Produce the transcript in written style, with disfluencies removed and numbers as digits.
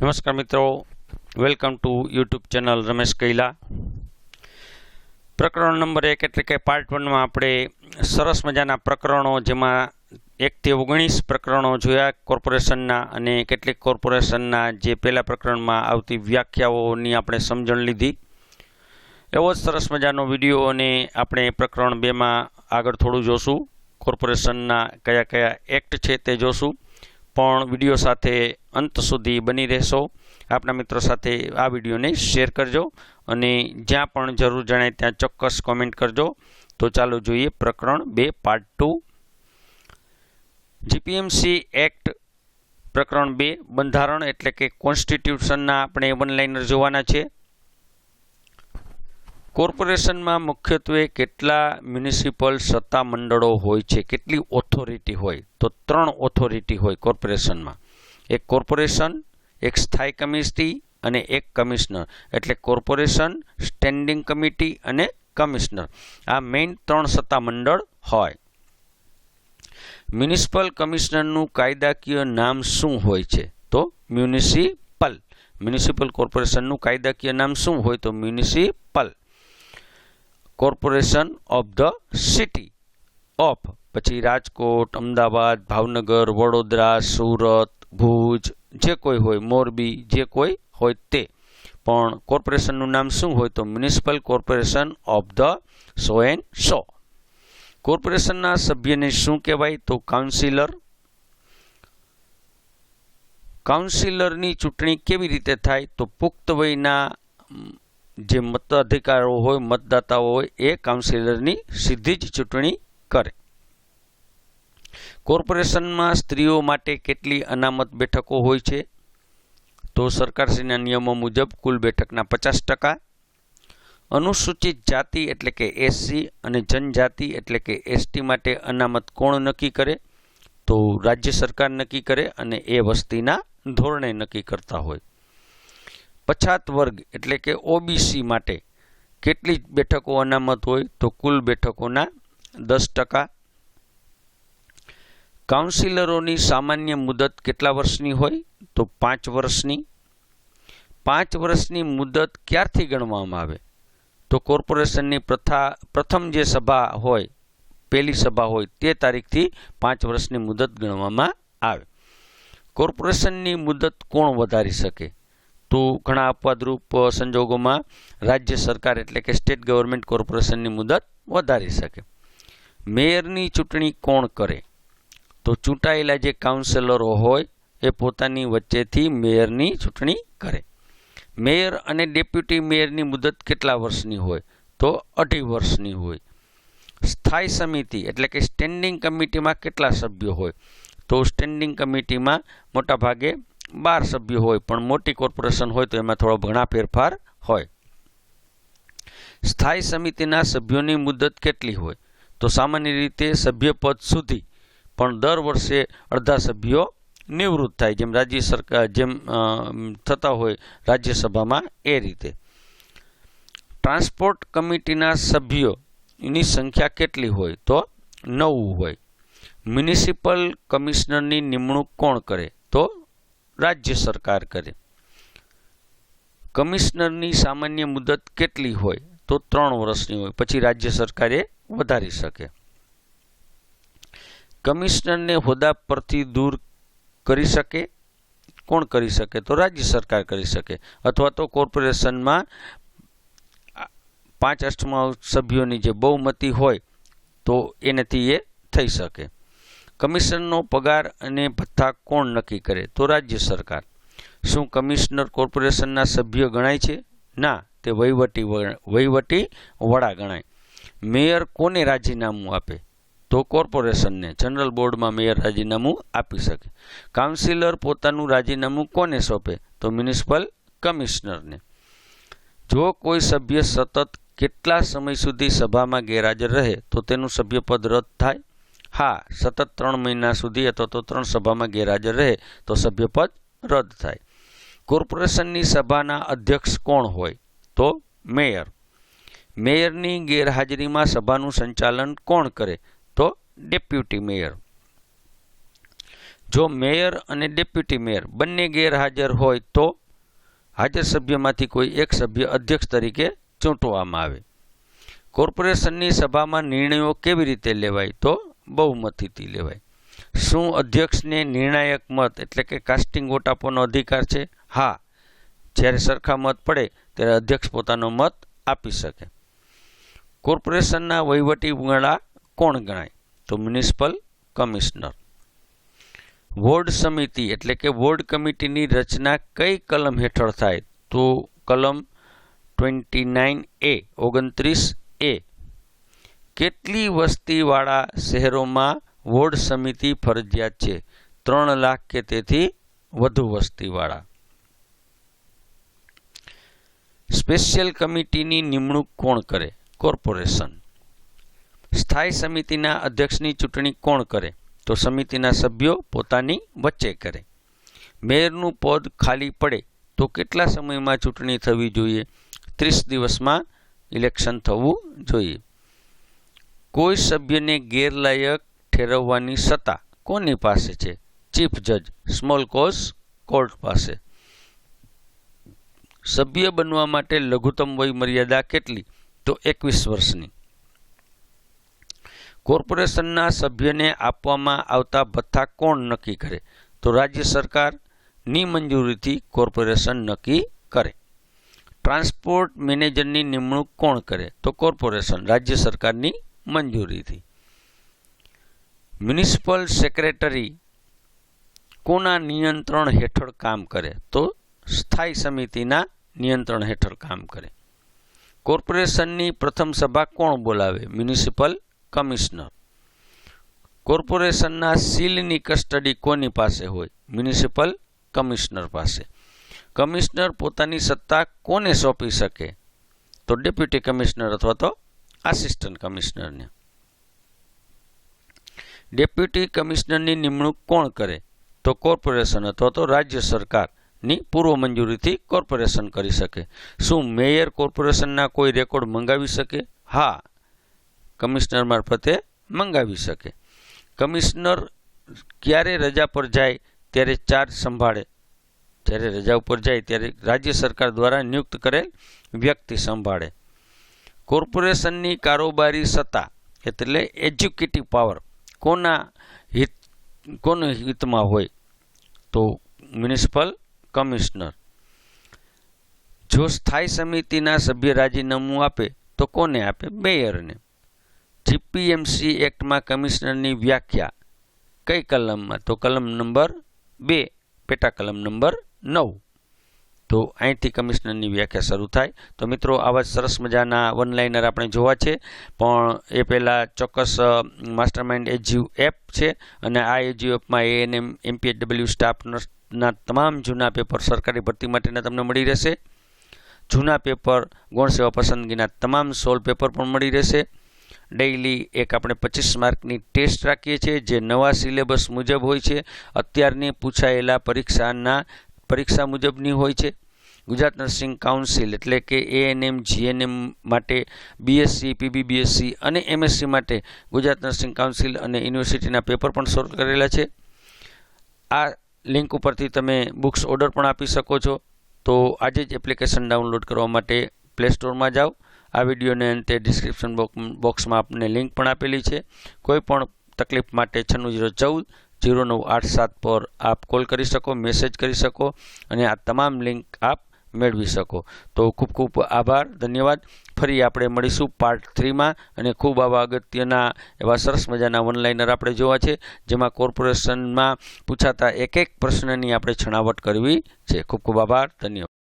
નમસ્કાર મિત્રો, welcome to YouTube channel Ramesh Kaila. પ્રકરણ નંબર 1 એટલે કે પાર્ટ 1માં આપણે સરસ મજાના પ્રકરણો, જેમાં 1 થી 19 પ્રકરણો જોયા કોર્પોરેશનના, અને કેટલીક કોર્પોરેશનના જે પહેલા પ્રકરણમાં આવતી વ્યાખ્યાઓની આપણે સમજણ લીધી. એવો જ સરસ મજાનો વિડીયો અને આપણે પ્રકરણ 2માં આગળ થોડું જોશું. કોર્પોરેશનના કયા કયા એક્ટ છે તે જોશું, પણ વિડીયો સાથે અંત સુધી બની રહેશો. આપણા મિત્રો સાથે આ વિડીયોને શેર કરજો અને જ્યાં પણ જરૂર જણાય ત્યાં ચોક્કસ કોમેન્ટ કરજો. તો ચાલો જોઈએ પ્રકરણ 2 પાર્ટ 2. જીપીએમસી એક્ટ પ્રકરણ 2 બંધારણ એટલે કે કોન્સ્ટિટ્યુશનના આપણે વન લાઇનર જોવાના છે. કોર્પોરેશનમાં મુખ્યત્વે કેટલા મ્યુનિસિપલ સત્તા મંડળો હોય છે, કેટલી ઓથોરિટી હોય? તો 3 ઓથોરિટી હોય કોર્પોરેશનમાં. એક કોર્પોરેશન, એક સ્થાયી કમિટી અને એક કમિશનર. એટલે કોર્પોરેશન, સ્ટેન્ડિંગ કમિટી અને કમિશનર. આ મેઇન 3 સત્તા મંડળ હોય. મ્યુનિસિપલ કમિશનરનું કાયદાકીય નામ શું હોય છે? તો મ્યુનિસિપલ. મ્યુનિસિપલ કોર્પોરેશનનું કાયદાકીય નામ શું હોય? તો municipal. Corporation of the city of, પછી રાજકોટ, અમદાવાદ, ભાવનગર, વડોદરા, સુરત, ભુજ, જે કોઈ હોય, મોરબી, જે કોઈ હોય તે. પણ કોર્પોરેશનનું નામ શું હોય? તો municipal corporation of the so and so. કોર્પોરેશનના સભ્યને શું કહેવાય? તો કાઉન્સિલર. કાઉન્સિલરની ચૂંટણી કેવી રીતે થાય? તો પુખ્ત વયના જે મતાધિકારો હોય, મતદાતાઓ હોય, એ કાઉન્સિલરની સીધી જ ચૂંટણી કરે. કોર્પોરેશનમાં સ્ત્રીઓ માટે કેટલી અનામત બેઠકો હોય છે? તો સરકારશ્રીના નિયમો મુજબ કુલ બેઠકના 50%. અનુસૂચિત જાતિ એટલે કે એસસી અને જનજાતિ એટલે કે એસટી માટે અનામત કોણ નક્કી કરે? તો રાજ્ય સરકાર નક્કી કરે, અને એ વસ્તીના ધોરણે નક્કી કરતા હોય. પછાત વર્ગ એટલે કે ઓબીસી માટે કેટલી બેઠકો અનામત હોય? તો કુલ બેઠકોના 10%. કાઉન્સિલરોની સામાન્ય મુદત કેટલા વર્ષની હોય? તો 5 વર્ષની. 5 વર્ષની મુદત ક્યારથી ગણવામાં આવે? તો કોર્પોરેશનની પ્રથમ જે સભા હોય, પહેલી સભા હોય, તે તારીખથી 5 વર્ષની મુદત ગણવામાં આવે. કોર્પોરેશનની મુદત કોણ વધારી શકે? તો ઘણા અપવાદરૂપ સંજોગોમાં રાજ્ય સરકાર એટલે કે સ્ટેટ ગવર્મેન્ટ કોર્પોરેશનની મુદત વધારી શકે. મેયરની ચૂંટણી કોણ કરે? તો ચૂંટાયેલા જે કાઉન્સિલરો હોય એ પોતાની વચ્ચેથી મેયરની ચૂંટણી કરે. મેયર અને ડેપ્યુટી મેયરની મુદત કેટલા વર્ષની હોય? તો 2.5 વર્ષની હોય. સ્થાયી સમિતિ એટલે કે સ્ટેન્ડિંગ કમિટીમાં કેટલા સભ્યો હોય? તો સ્ટેન્ડિંગ કમિટીમાં મોટા ભાગે 12 સભ્યો હોય, પણ મોટી કોર્પોરેશન હોય તો એમાં થોડો ઘણા ફેરફાર હોય. સ્થાયી સમિતિના સભ્યોની મુદત કેટલી હોય? તો સામાન્ય રીતે સભ્યપદ સુધી, પણ દર વર્ષે અડધા સભ્યો નિવૃત્ત થાય, જેમ રાજ્ય સરકાર થતા હોય રાજ્યસભામાં એ રીતે. ટ્રાન્સપોર્ટ કમિટીના સભ્યોની સંખ્યા કેટલી હોય? તો 9 હોય. મ્યુનિસિપલ કમિશનરની નિમણૂક કોણ કરે? તો રાજ્ય સરકાર કરે. કમિશનરની સામાન્ય મુદત કેટલી હોય? તો 3 વર્ષની હોય, પછી રાજ્ય સરકારે વધારી શકે. કમિશનરને હોદ્દા પરથી દૂર કરી શકે? કોણ કરી શકે? તો રાજ્ય સરકાર કરી શકે, અથવા તો કોર્પોરેશનમાં 5/8 સભ્યોની જે બહુમતી હોય તો એનાથી એ થઈ શકે. કમિશનરનો પગાર અને ભથ્થા કોણ નક્કી કરે? તો રાજ્ય સરકાર. શું કમિશનર કોર્પોરેશનના સભ્ય ગણાય છે? ના, તે વહીવટી વડા ગણાય. મેયર કોને રાજીનામું આપે? તો કોર્પોરેશનને. જનરલ બોર્ડમાં મેયર રાજીનામું આપી શકે. કાઉન્સિલર પોતાનું રાજીનામું કોને સોંપે? તો મ્યુનિસિપલ કમિશનરને. જો કોઈ સભ્ય સતત કેટલા સમય સુધી સભામાં ગેરહાજર રહે તો તેનું સભ્યપદ રદ થાય? હા, સતત 3 મહિના સુધી અથવા તો 3 સભામાં ગેરહાજર રહે તો સભ્યપદ રદ થાય. કોર્પોરેશનની સભાના અધ્યક્ષ કોણ હોય? તો મેયર. મેયરની ગેરહાજરીમાં સભાનું સંચાલન કોણ કરે? તો ડેપ્યુટી મેયર. જો મેયર અને ડેપ્યુટી મેયર બંને ગેરહાજર હોય તો હાજર સભ્યમાંથી કોઈ એક સભ્ય અધ્યક્ષ તરીકે ચૂંટવામાં આવે. કોર્પોરેશનની સભામાં નિર્ણયો કેવી રીતે લેવાય? તો બહુમતીથી લેવાય. શું અધ્યક્ષને નિર્ણાયક મત એટલે કે કાસ્ટિંગ વોટ આપવાનો અધિકાર છે? હા. જ્યારે સરખા મત પડે ત્યારે અધ્યક્ષ પોતાનો મત આપી શકે. કોર્પોરેશનના વહીવટી વડા કોણ ગણાય? તો મ્યુનિસિપલ કમિશનર. વોર્ડ સમિતિ એટલે કે વોર્ડ કમિટીની રચના કઈ કલમ હેઠળ થાય? તો કલમ 29A 29A. કેટલી વસ્તીવાળા શહેરોમાં વોર્ડ સમિતિ ફરજિયાત છે? 3 લાખ કે તેથી વધુ વસ્તીવાળા. સ્પેશિયલ કમિટીની નિમણૂક કોણ કરે? કોર્પોરેશન. સ્થાયી સમિતિના અધ્યક્ષની ચૂંટણી કોણ કરે? તો સમિતિના સભ્યો પોતાની વચ્ચે કરે. મેયરનું પદ ખાલી પડે તો કેટલા સમયમાં ચૂંટણી થવી જોઈએ? 30 દિવસમાં ઇલેક્શન થવું જોઈએ. કોઈ સભ્યને ગેરલાયક ઠેરવવાની સત્તા કોની પાસે છે? ચીફ જજ સ્મોલ કોઝ કોર્ટ પાસે. સભ્ય બનવા માટે લઘુત્તમ વય મર્યાદા કેટલી? તો 21 વર્ષની. કોર્પોરેશનના સભ્યને આપવામાં આવતા ભથ્થા કોણ નક્કી કરે? તો રાજ્ય સરકારની મંજૂરીથી કોર્પોરેશન નક્કી કરે. ટ્રાન્સપોર્ટ મેનેજરની નિમણૂક કોણ કરે? તો કોર્પોરેશન રાજ્ય સરકારની મંજૂરીથી. મ્યુનિસિપલ સેક્રેટરી કોના નિયંત્રણ હેઠળ કામ કરે? તો સ્થાયી સમિતિના નિયંત્રણ હેઠળ કામ કરે. કોર્પોરેશનની પ્રથમ સભા કોણ બોલાવે? Municipal commissioner. કોર્પોરેશનના સીલની કસ્ટડી કોની પાસે હોય? મ્યુનિસિપલ કમિશનર પાસે. કમિશનર પોતાની સત્તા કોને સોંપી શકે? તો ડેપ્યુટી કમિશનર અથવા તો આસિસ્ટન્ટ કમિશનરને. ડેપ્યુટી કમિશનરની નિમણૂક કોણ કરે? તો કોર્પોરેશન અથવા તો રાજ્ય સરકારની પૂર્વ મંજૂરીથી કોર્પોરેશન કરી શકે. શું મેયર કોર્પોરેશનના કોઈ રેકોર્ડ મંગાવી શકે? હા, કમિશનર મારફતે મંગાવી શકે. કમિશનર ક્યારે રજા પર જાય ત્યારે ચાર્જ સંભાળે? જ્યારે રજા ઉપર જાય ત્યારે રાજ્ય સરકાર દ્વારા નિયુક્ત કરેલ વ્યક્તિ સંભાળે. કોર્પોરેશનની કારોબારી સત્તા એટલે એક્ઝિક્યુટિવ પાવર કોના હિતમાં હોય? તો મ્યુનિસિપલ કમિશનર. જો સ્થાયી સમિતિના સભ્ય રાજીનામું આપે તો કોને આપે? મેયરને. જીપીએમસી એક્ટમાં કમિશનરની વ્યાખ્યા કઈ કલમમાં? તો કલમ નંબર 2 પેટા કલમ નંબર 9. તો અહીંથી કમિશનરની વ્યાખ્યા શરૂ થાય. તો મિત્રો આવા સરસ મજાના વન લાઇનર આપણે જોવા છે, પણ એ પહેલાં ચોક્કસ માસ્ટરમાઇન્ડ એજ્યુ એપ છે અને આ એજ્યુ એપમાં એએનએમ એમપીએચડબલ્યુ સ્ટાફ નર્સના તમામ જૂના પેપર સરકારી ભરતી માટેના તમને મળી રહેશે. જૂના પેપર ગૌણ સેવા પસંદગીના તમામ 16 પેપર પણ મળી રહેશે. ડેઇલી એક આપણે 25 માર્કની ટેસ્ટ રાખીએ છીએ જે નવા સિલેબસ મુજબ હોય છે, અત્યારની પૂછાયેલા પરીક્ષા મુજબની હોય છે. ગુજરાત નર્સિંગ કાઉન્સિલ એટલે કે એએનએમ જીએનએમ માટે બીએસસી પીબીબીએસસી અને એમએસસી માટે ગુજરાત નર્સિંગ કાઉન્સિલ અને યુનિવર્સિટીના પેપર પણ સોલ્વ કરેલા છે. આ લિંક ઉપરથી તમે બુક્સ ઓર્ડર પણ આપી શકો છો. તો આજે જ એપ્લિકેશન ડાઉનલોડ કરવા માટે પ્લે સ્ટોરમાં જાઓ. આ વિડીયોને અંતે ડિસ્ક્રિપ્શન બોક્સમાં આપને લિંક પણ આપેલી છે. કોઈ પણ તકલીફ માટે 9614 0987 પર આપ કોલ કરી શકો, મેસેજ કરી શકો અને આ તમામ લિંક આપ મેળવી શકો. તો ખૂબ ખૂબ આભાર, ધન્યવાદ. ફરી આપણે મળીશું પાર્ટ 3માં અને ખૂબ આવા અગત્યના એવા સરસ મજાના વનલાઇનર આપણે જોવા છે જેમાં કોર્પોરેશનમાં પૂછાતા એક પ્રશ્નની આપણે છણાવટ કરવી છે. ખૂબ ખૂબ આભાર, ધન્યવાદ.